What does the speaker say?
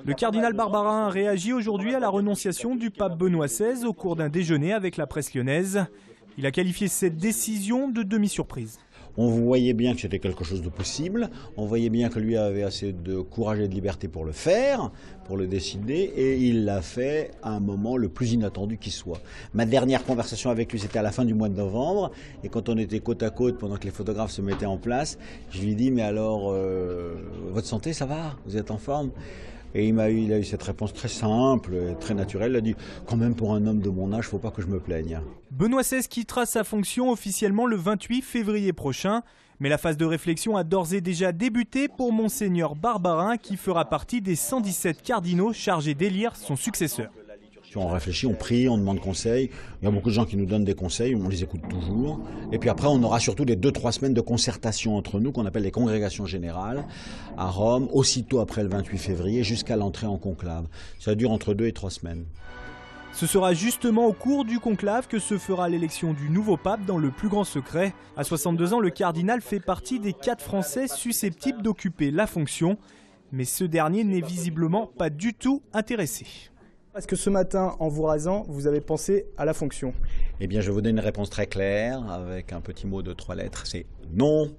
Le cardinal Barbarin a réagi aujourd'hui à la renonciation du pape Benoît XVI au cours d'un déjeuner avec la presse lyonnaise. Il a qualifié cette décision de demi-surprise. On voyait bien que c'était quelque chose de possible, on voyait bien que lui avait assez de courage et de liberté pour le faire, pour le décider, et il l'a fait à un moment le plus inattendu qui soit. Ma dernière conversation avec lui, c'était à la fin du mois de novembre, et quand on était côte à côte, pendant que les photographes se mettaient en place, je lui ai dit, mais alors, votre santé, ça va? Vous êtes en forme? Et il a eu cette réponse très simple, très naturelle. Il a dit, quand même pour un homme de mon âge, il ne faut pas que je me plaigne. Benoît XVI quittera sa fonction officiellement le 28 février prochain. Mais la phase de réflexion a d'ores et déjà débuté pour Monseigneur Barbarin, qui fera partie des 117 cardinaux chargés d'élire son successeur. On réfléchit, on prie, on demande conseil. Il y a beaucoup de gens qui nous donnent des conseils, on les écoute toujours. Et puis après, on aura surtout des 2-3 semaines de concertation entre nous, qu'on appelle les congrégations générales, à Rome, aussitôt après le 28 février, jusqu'à l'entrée en conclave. Ça dure entre 2 et 3 semaines. Ce sera justement au cours du conclave que se fera l'élection du nouveau pape dans le plus grand secret. À 62 ans, le cardinal fait partie des 4 Français susceptibles d'occuper la fonction. Mais ce dernier n'est visiblement pas du tout intéressé. Est-ce que ce matin, en vous rasant, vous avez pensé à la fonction? Eh bien, je vous donne une réponse très claire, avec un petit mot de 3 lettres, c'est non.